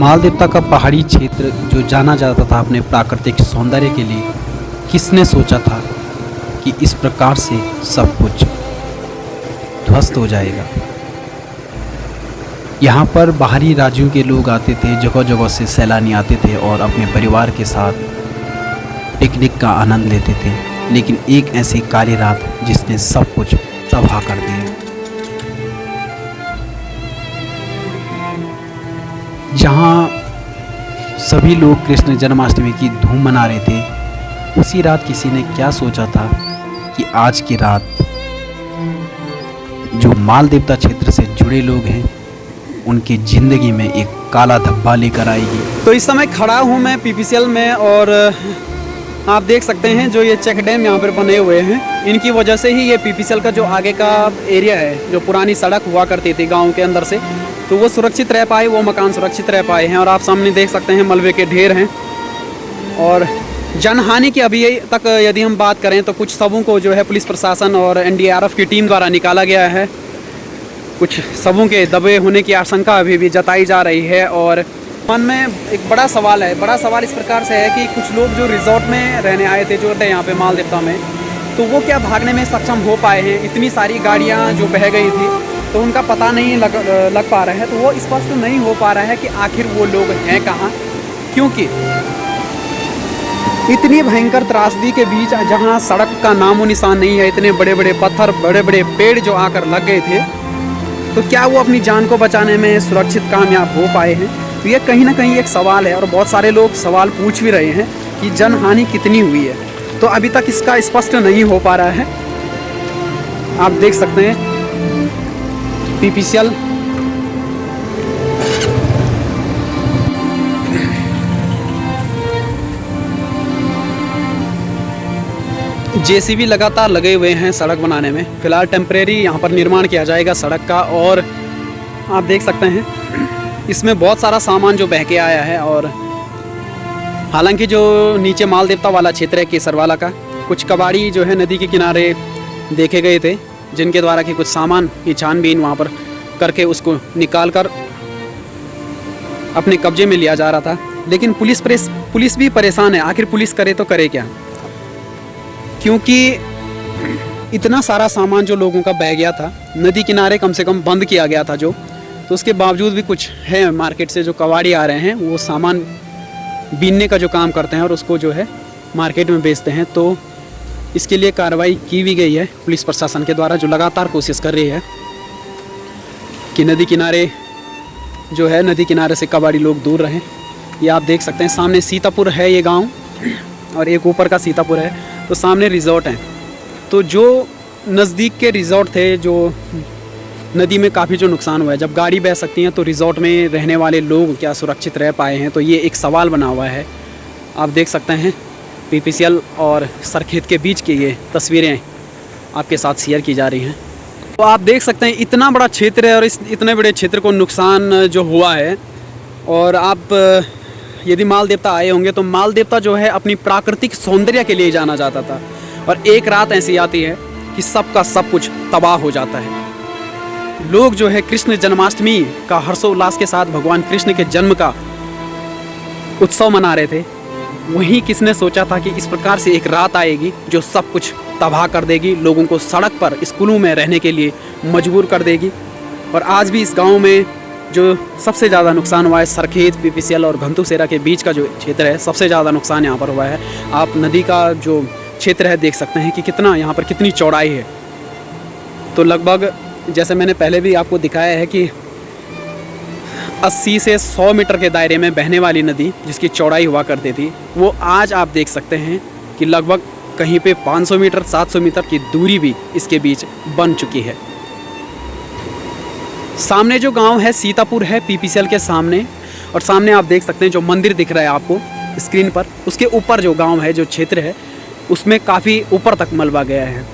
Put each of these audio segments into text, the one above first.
मालदेवता का पहाड़ी क्षेत्र जो जाना जाता था अपने प्राकृतिक सौंदर्य के लिए, किसने सोचा था कि इस प्रकार से सब कुछ ध्वस्त हो जाएगा। यहाँ पर बाहरी राज्यों के लोग आते थे, जगह जगह से सैलानी आते थे और अपने परिवार के साथ पिकनिक का आनंद लेते थे। लेकिन एक ऐसी काली रात जिसने सब कुछ तबाह कर दिया। जहाँ सभी लोग कृष्ण जन्माष्टमी की धूम मना रहे थे, उसी रात किसी ने क्या सोचा था कि आज की रात जो मालदेवता क्षेत्र से जुड़े लोग हैं उनकी ज़िंदगी में एक काला धब्बा लेकर आएगी। तो इस समय खड़ा हूँ मैं पीपीसीएल में और आप देख सकते हैं जो ये चेक डैम यहाँ पर बने हुए हैं, इनकी वजह से ही ये पीपीसीएल का जो आगे का एरिया है, जो पुरानी सड़क हुआ करती थी गांव के अंदर से, तो वो सुरक्षित रह पाए, वो मकान सुरक्षित रह पाए हैं। और आप सामने देख सकते हैं मलबे के ढेर हैं। और जनहानि की अभी तक यदि हम बात करें तो कुछ सबों को जो है पुलिस प्रशासन और एनडीआरएफ की टीम द्वारा निकाला गया है। कुछ सबों के दबे होने की आशंका अभी भी जताई जा रही है। और मन में एक बड़ा सवाल है। बड़ा सवाल इस प्रकार से है कि कुछ लोग जो रिजॉर्ट में रहने आए थे, जो थे यहाँ पे मालदेवता में, तो वो क्या भागने में सक्षम हो पाए हैं। इतनी सारी गाड़ियाँ जो बह गई थी तो उनका पता नहीं लग पा रहा है। तो वो स्पष्ट नहीं हो पा रहा है कि आखिर वो लोग हैं कहाँ, क्योंकि इतनी भयंकर त्रासदी के बीच जहाँ सड़क का नामो निशान नहीं है, इतने बड़े बड़े पत्थर, बड़े बड़े पेड़ जो आकर लग गए थे, तो क्या वो अपनी जान को बचाने में सुरक्षित कामयाब हो पाए हैं। तो ये कहीं ना कहीं एक सवाल है और बहुत सारे लोग सवाल पूछ भी रहे हैं कि जनहानि कितनी हुई है। तो अभी तक इसका स्पष्ट नहीं हो पा रहा है। आप देख सकते हैं पीपीसीएल जेसीबी लगातार लगे हुए हैं सड़क बनाने में। फिलहाल टेम्परेरी यहाँ पर निर्माण किया जाएगा सड़क का। और आप देख सकते हैं इसमें बहुत सारा सामान जो बह के आया है। और हालांकि जो नीचे मालदेवता वाला क्षेत्र है केसरवाला का, कुछ कबाड़ी जो है नदी के किनारे देखे गए थे, जिनके द्वारा कि कुछ सामान की छानबीन वहाँ पर करके उसको निकाल कर अपने कब्जे में लिया जा रहा था। लेकिन पुलिस भी परेशान है। आखिर पुलिस करे तो करे क्या, क्योंकि इतना सारा सामान जो लोगों का बह गया था, नदी किनारे कम से कम बंद किया गया था जो, तो उसके बावजूद भी कुछ है मार्केट से जो कबाड़ी आ रहे हैं, वो सामान बीनने का जो काम करते हैं और उसको जो है मार्केट में बेचते हैं। तो इसके लिए कार्रवाई की भी गई है पुलिस प्रशासन के द्वारा, जो लगातार कोशिश कर रही है कि नदी किनारे जो है, नदी किनारे से कबाड़ी लोग दूर रहें। ये आप देख सकते हैं सामने सीतापुर है ये गांव, और एक ऊपर का सीतापुर है, तो सामने रिज़ॉर्ट हैं। तो जो नज़दीक के रिज़ॉर्ट थे, जो नदी में काफ़ी जो नुकसान हुआ है, जब गाड़ी बह सकती हैं तो रिज़ॉर्ट में रहने वाले लोग क्या सुरक्षित रह पाए हैं, तो ये एक सवाल बना हुआ है। आप देख सकते हैं पीपीसीएल और सरखेत के बीच की ये तस्वीरें आपके साथ शेयर की जा रही हैं। तो आप देख सकते हैं इतना बड़ा क्षेत्र है और इस इतने बड़े क्षेत्र को नुकसान जो हुआ है। और आप यदि मालदेवता आए होंगे तो मालदेवता जो है अपनी प्राकृतिक सौंदर्य के लिए जाना जाता था, और एक रात ऐसी आती है कि सबका सब कुछ तबाह हो जाता है। लोग जो है कृष्ण जन्माष्टमी का हर्षोल्लास के साथ भगवान कृष्ण के जन्म का उत्सव मना रहे थे। वहीं किसने सोचा था कि इस प्रकार से एक रात आएगी जो सब कुछ तबाह कर देगी, लोगों को सड़क पर, स्कूलों में रहने के लिए मजबूर कर देगी। और आज भी इस गाँव में जो सबसे ज़्यादा नुकसान हुआ है, सरखेत, पीपीसीएल और घंटूसेरा के बीच का जो क्षेत्र है, सबसे ज़्यादा नुकसान यहाँ पर हुआ है। आप नदी का जो क्षेत्र है देख सकते हैं कि कितना यहाँ पर कितनी चौड़ाई है। तो लगभग जैसे मैंने पहले भी आपको दिखाया है कि 80 से 100 मीटर के दायरे में बहने वाली नदी जिसकी चौड़ाई हुआ करती थी, वो आज आप देख सकते हैं कि लगभग कहीं पे 500 मीटर 700 मीटर की दूरी भी इसके बीच बन चुकी है। सामने जो गांव है सीतापुर है पीपीसीएल के सामने, और सामने आप देख सकते हैं जो मंदिर दिख रहा है आपको स्क्रीन पर, उसके ऊपर जो गांव है, जो क्षेत्र है, उसमें काफ़ी ऊपर तक मलबा गया है।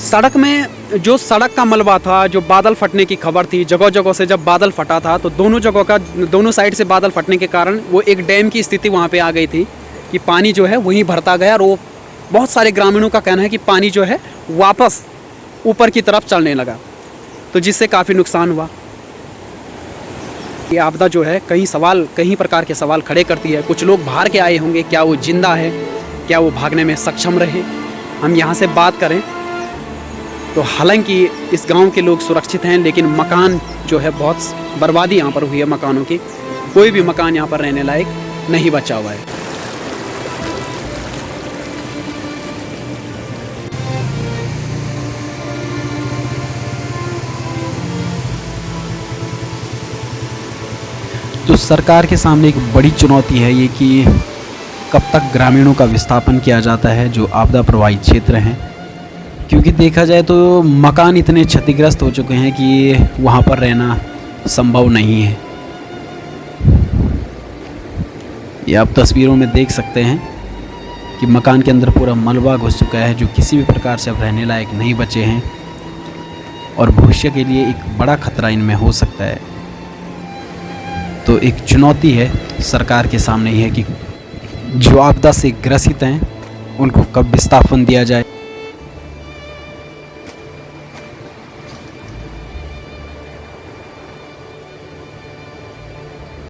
सड़क में जो सड़क का मलबा था, जो बादल फटने की खबर थी, जगह जगह से जब बादल फटा था तो दोनों साइड से बादल फटने के कारण वो एक डैम की स्थिति वहाँ पे आ गई थी कि पानी जो है वहीं भरता गया। और वो बहुत सारे ग्रामीणों का कहना है कि पानी जो है वापस ऊपर की तरफ चलने लगा, तो जिससे काफ़ी नुकसान हुआ। ये आपदा जो है कई प्रकार के सवाल खड़े करती है। कुछ लोग बाहर के आए होंगे, क्या वो जिंदा है, क्या वो भागने में सक्षम रहे। हम यहाँ से बात करें तो हालांकि इस गांव के लोग सुरक्षित हैं, लेकिन मकान जो है बहुत बर्बादी यहाँ पर हुई है मकानों की। कोई भी मकान यहाँ पर रहने लायक नहीं बचा हुआ है। तो सरकार के सामने एक बड़ी चुनौती है ये कि कब तक ग्रामीणों का विस्थापन किया जाता है जो आपदा प्रभावित क्षेत्र हैं, क्योंकि देखा जाए तो मकान इतने क्षतिग्रस्त हो चुके हैं कि वहाँ पर रहना संभव नहीं है। ये आप तस्वीरों में देख सकते हैं कि मकान के अंदर पूरा मलबा घुस चुका है, जो किसी भी प्रकार से अब रहने लायक नहीं बचे हैं और भविष्य के लिए एक बड़ा खतरा इनमें हो सकता है। तो एक चुनौती है सरकार के सामने ही है कि जो आपदा से ग्रसित हैं उनको कब विस्थापन दिया जाए।